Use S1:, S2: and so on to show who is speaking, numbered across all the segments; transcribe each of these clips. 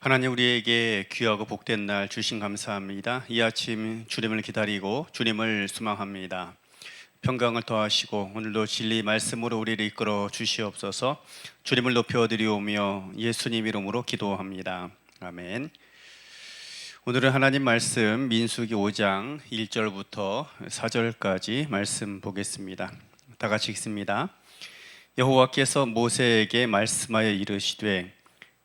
S1: 하나님, 우리에게 귀하고 복된 날 주신 감사합니다. 이 아침 주님을 기다리고 주님을 수망합니다. 평강을 더하시고 오늘도 진리 말씀으로 우리를 이끌어 주시옵소서. 주님을 높여드리오며 예수님 이름으로 기도합니다. 아멘. 오늘은 하나님 말씀 민수기 5장 1절부터 4절까지 말씀 보겠습니다. 다 같이 읽습니다. 여호와께서 모세에게 말씀하여 이르시되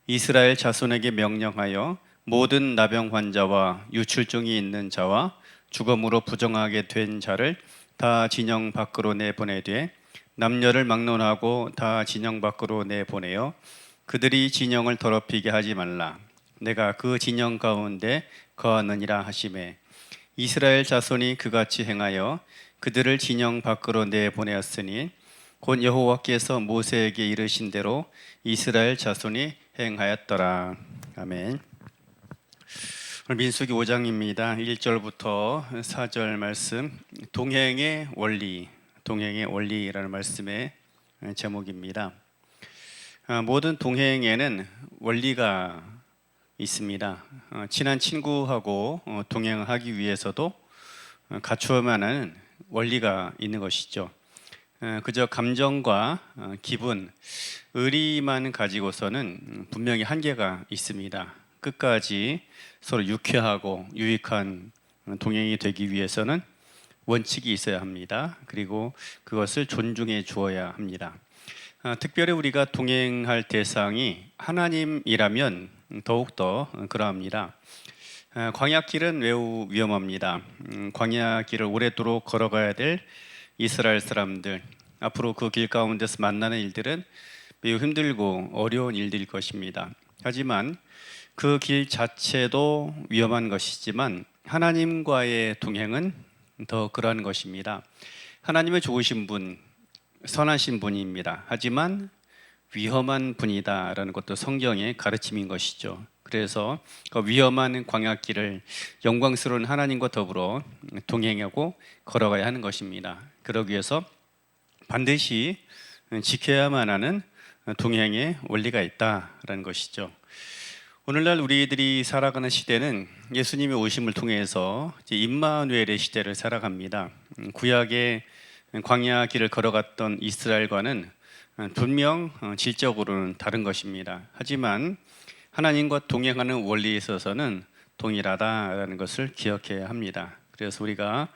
S1: 이스라엘 자손에게 명령하여 모든 나병 환자와 유출증이 있는 자와 죽음으로 부정하게 된 자를 다 진영 밖으로 내보내되 남녀를 막론하고 다 진영 밖으로 내보내어 그들이 진영을 더럽히게 하지 말라. 내가 그 진영 가운데 거하느니라 하시매 이스라엘 자손이 그같이 행하여 그들을 진영 밖으로 내보내었으니 곧 여호와께서 모세에게 이르신 대로 이스라엘 자손이 행하였더라. 아멘. 오늘 민수기 5장입니다. 1절부터 4절 말씀, 동행의 원리라는 말씀의 제목입니다. 모든 동행에는 원리가 있습니다. 친한 친구하고 동행을 하기 위해서도 갖추어야만 하는 원리가 있는 것이죠. 그저 감정과 기분, 의리만 가지고서는 분명히 한계가 있습니다. 끝까지 서로 유쾌하고 유익한 동행이 되기 위해서는 원칙이 있어야 합니다. 그리고 그것을 존중해 주어야 합니다. 특별히 우리가 동행할 대상이 하나님이라면 더욱더 그러합니다. 광야길은 매우 위험합니다. 광야길을 오래도록 걸어가야 될 이스라엘 사람들, 앞으로 그 길 가운데서 만나는 일들은 매우 힘들고 어려운 일들일 것입니다. 하지만 그 길 자체도 위험한 것이지만 하나님과의 동행은 더 그러한 것입니다. 하나님은 좋으신 분, 선하신 분입니다. 하지만 위험한 분이다라는 것도 성경의 가르침인 것이죠. 그래서 그 위험한 광야길을 영광스러운 하나님과 더불어 동행하고 걸어가야 하는 것입니다. 그러기 위해서 반드시 지켜야만 하는 동행의 원리가 있다라는 것이죠. 오늘날 우리들이 살아가는 시대는 예수님의 오심을 통해서 임마누엘의 시대를 살아갑니다. 구약의 광야 길을 걸어갔던 이스라엘과는 분명 질적으로는 다른 것입니다. 하지만 하나님과 동행하는 원리에 있어서는 동일하다라는 것을 기억해야 합니다. 그래서 우리가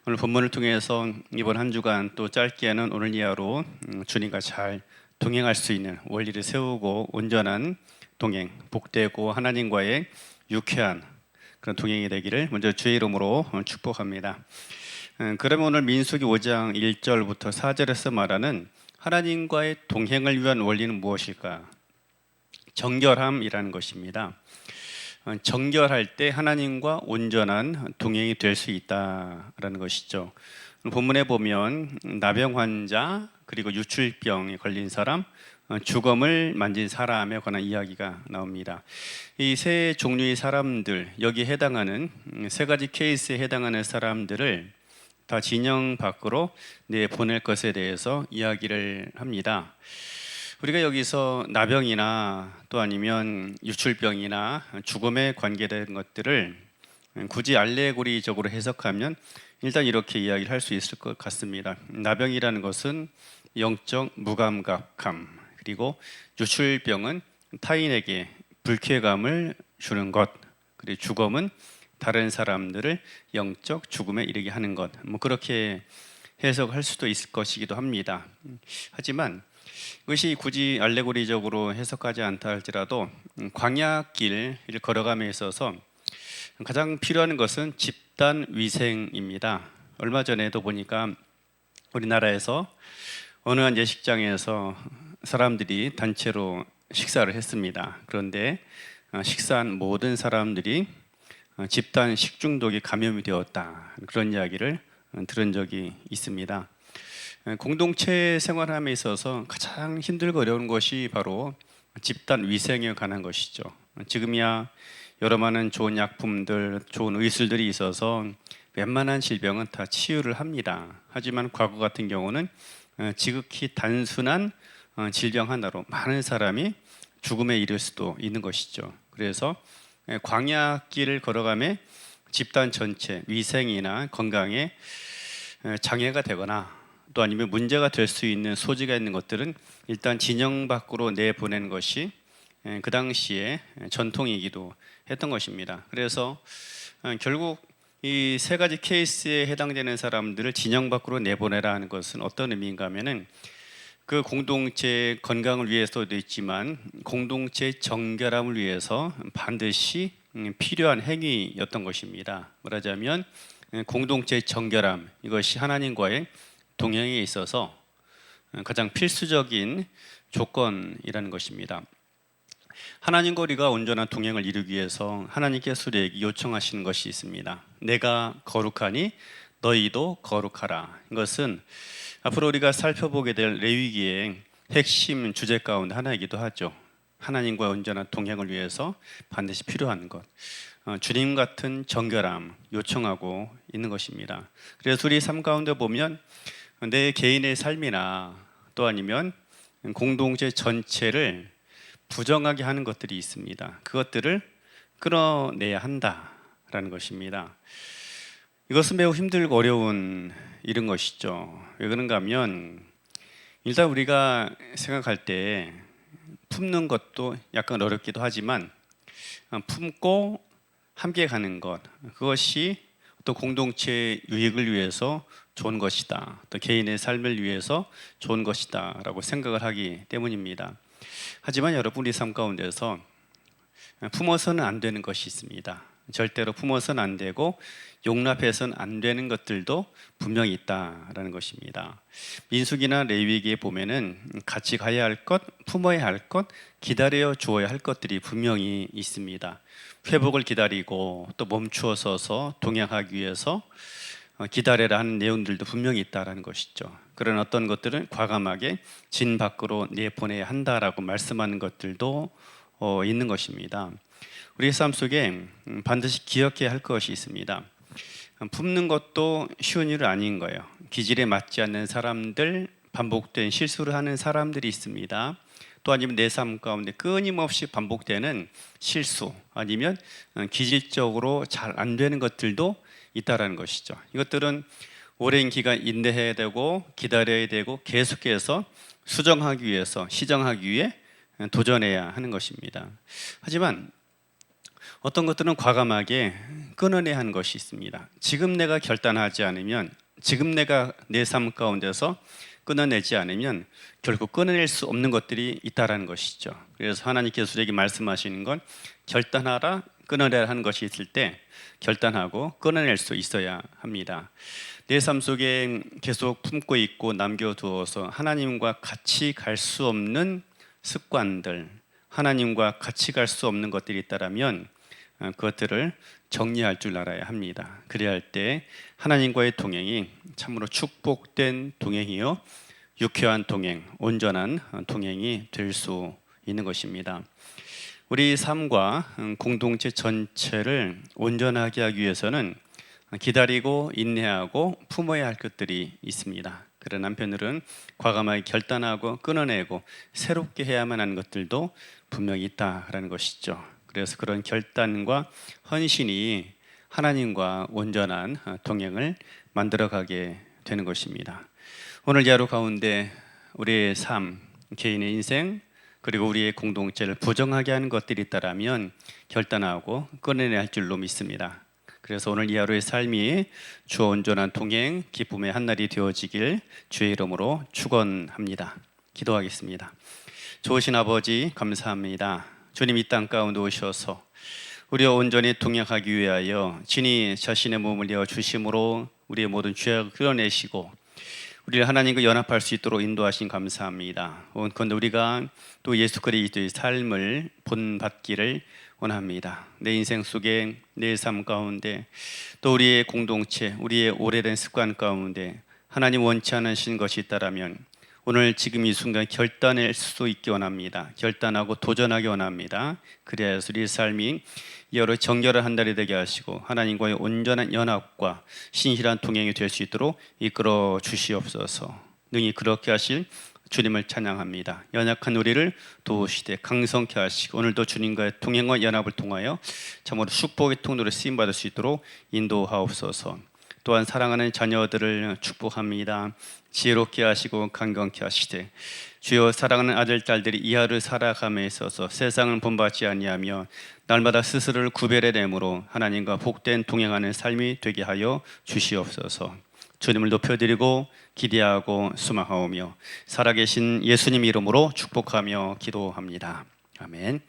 S1: 오늘 본문을 통해서 이번 한 주간 또 짧게는 오늘 이하로 주님과 잘 동행할 수 있는 원리를 세우고 온전한 동행, 복되고 하나님과의 유쾌한 그런 동행이 되기를 먼저 주의 이름으로 축복합니다. 그러면 오늘 민수기 5장 1절부터 4절에서 말하는 하나님과의 동행을 위한 원리는 무엇일까? 정결함이라는 것입니다. 정결할 때 하나님과 온전한 동행이 될 수 있다라는 것이죠. 본문에 보면 나병 환자 그리고 유출병에 걸린 사람, 죽음을 만진 사람에 관한 이야기가 나옵니다. 이 세 종류의 사람들, 여기에 해당하는 세 가지 케이스에 해당하는 사람들을 다 진영 밖으로 내보낼 것에 대해서 이야기를 합니다. 우리가 여기서 나병이나 또 아니면 유출병이나 죽음에 관계된 것들을 굳이 알레고리적으로 해석하면 일단 이렇게 이야기를 할 수 있을 것 같습니다. 나병이라는 것은 영적 무감각함, 그리고 유출병은 타인에게 불쾌감을 주는 것, 그리고 죽음은 다른 사람들을 영적 죽음에 이르게 하는 것, 그렇게 해석할 수도 있을 것이기도 합니다. 하지만 이것이 굳이 알레고리적으로 해석하지 않다 할지라도 광야길을 걸어감에 있어서 가장 필요한 것은 집단 위생입니다. 얼마 전에도 보니까 우리나라에서 어느 한 예식장에서 사람들이 단체로 식사를 했습니다. 그런데 식사한 모든 사람들이 집단 식중독에 감염이 되었다, 그런 이야기를 들은 적이 있습니다. 공동체 생활함에 있어서 가장 힘들고 어려운 것이 바로 집단 위생에 관한 것이죠. 지금이야 여러 많은 좋은 약품들, 좋은 의술들이 있어서 웬만한 질병은 다 치유를 합니다. 하지만 과거 같은 경우는 지극히 단순한 질병 하나로 많은 사람이 죽음에 이를 수도 있는 것이죠. 그래서 광야길을 걸어가며 집단 전체 위생이나 건강에 장애가 되거나 또 아니면 문제가 될 수 있는 소지가 있는 것들은 일단 진영 밖으로 내보내는 것이 그 당시에 전통이기도 했던 것입니다. 그래서 결국 이 세 가지 케이스에 해당되는 사람들을 진영 밖으로 내보내라 하는 것은 어떤 의미인가 하면은 그 공동체 건강을 위해서도 있지만 공동체 정결함을 위해서 반드시 필요한 행위였던 것입니다. 말하자면 공동체 정결함, 이것이 하나님과의 동행에 있어서 가장 필수적인 조건이라는 것입니다. 하나님과 우리가 온전한 동행을 이루기 위해서 하나님께서 우리에게 요청하시는 것이 있습니다. 내가 거룩하니 너희도 거룩하라. 이것은 앞으로 우리가 살펴보게 될 레위기의 핵심 주제 가운데 하나이기도 하죠. 하나님과 온전한 동행을 위해서 반드시 필요한 것, 주님 같은 정결함 요청하고 있는 것입니다. 그래서 우리 삶 가운데 보면 내 개인의 삶이나 또 아니면 공동체 전체를 부정하게 하는 것들이 있습니다. 그것들을 끌어내야 한다라는 것입니다. 이것은 매우 힘들고 어려운 일인 것이죠. 왜 그런가 하면 일단 우리가 생각할 때 품는 것도 약간 어렵기도 하지만 품고 함께 가는 것, 그것이 또 공동체의 유익을 위해서 좋은 것이다, 또 개인의 삶을 위해서 좋은 것이다 라고 생각을 하기 때문입니다. 하지만 여러분, 우리 삶 가운데서 품어서는 안 되는 것이 있습니다. 절대로 품어서는 안 되고 용납해서는 안 되는 것들도 분명히 있다라는 것입니다. 민수기나 레위기에 보면은 같이 가야 할 것, 품어야 할 것, 기다려 주어야 할 것들이 분명히 있습니다. 회복을 기다리고 또 멈추어 서서 동행하기 위해서 기다려라 하는 내용들도 분명히 있다라는 것이죠. 그런 어떤 것들은 과감하게 진 밖으로 내보내야 한다라고 말씀하는 것들도 있는 것입니다. 우리 삶 속에 반드시 기억해야 할 것이 있습니다. 품는 것도 쉬운 일은 아닌 거예요. 기질에 맞지 않는 사람들, 반복된 실수를 하는 사람들이 있습니다. 또 아니면 내 삶 가운데 끊임없이 반복되는 실수, 아니면 기질적으로 잘 안 되는 것들도 있다라는 것이죠. 이것들은 오랜 기간 인내해야 되고 기다려야 되고 계속해서 수정하기 위해서, 시정하기 위해 도전해야 하는 것입니다. 하지만 어떤 것들은 과감하게 끊어내야 하는 것이 있습니다. 지금 내가 결단하지 않으면, 지금 내가 내 삶 가운데서 끊어내지 않으면 결국 끊어낼 수 없는 것들이 있다라는 것이죠. 그래서 하나님께서 우리에게 말씀하시는 건 결단하라, 끊어내라 하는 것이 있을 때 결단하고 끊어낼 수 있어야 합니다. 내 삶 속에 계속 품고 있고 남겨두어서 하나님과 같이 갈 수 없는 습관들, 하나님과 같이 갈 수 없는 것들이 있다라면 그것들을 정리할 줄 알아야 합니다. 그래야 할 때 하나님과의 동행이 참으로 축복된 동행이요, 유쾌한 동행, 온전한 동행이 될 수 있는 것입니다. 우리 삶과 공동체 전체를 온전하게 하기 위해서는 기다리고 인내하고 품어야 할 것들이 있습니다. 그런 한편으로는 과감하게 결단하고 끊어내고 새롭게 해야만 하는 것들도 분명히 있다라는 것이죠. 그래서 그런 결단과 헌신이 하나님과 온전한 동행을 만들어가게 되는 것입니다. 오늘 하루 가운데 우리의 삶, 개인의 인생, 그리고 우리의 공동체를 부정하게 하는 것들이 있다라면 결단하고 끊어내야 할 줄로 믿습니다. 그래서 오늘 이 하루의 삶이 주와 온전한 동행, 기쁨의 한날이 되어지길 주의 이름으로 축원합니다. 기도하겠습니다. 좋으신 아버지, 감사합니다. 주님, 이 땅 가운데 오셔서 우리와 온전히 동행하기 위하여 친히 자신의 몸을 내어 주심으로 우리의 모든 죄악을 끌어내시고 우리를 하나님과 연합할 수 있도록 인도하신 감사합니다. 그런데 우리가 또 예수 그리스도의 삶을 본받기를 원합니다. 내 인생 속에, 내 삶 가운데, 또 우리의 공동체, 우리의 오래된 습관 가운데 하나님 원치 않으신 것이 있다라면 오늘 지금 이 순간 결단할 수 있게 원합니다. 결단하고 도전하기 원합니다. 그래야 우리 삶이 여러 정결한 한 달이 되게 하시고 하나님과의 온전한 연합과 신실한 동행이 될 수 있도록 이끌어 주시옵소서. 능히 그렇게 하실 주님을 찬양합니다. 연약한 우리를 도우시되 강성케 하시고 오늘도 주님과의 동행과 연합을 통하여 참으로 축복의 통로로 쓰임받을 수 있도록 인도하옵소서. 또한 사랑하는 자녀들을 축복합니다. 지혜롭게 하시고 강건케 하시되 주여 사랑하는 아들 딸들이 이 하루 살아감에 있어서 세상을 본받지 아니하며 날마다 스스로를 구별해내므로 하나님과 복된 동행하는 삶이 되게 하여 주시옵소서. 주님을 높여드리고 기대하고 수망하오며 살아계신 예수님 이름으로 축복하며 기도합니다. 아멘.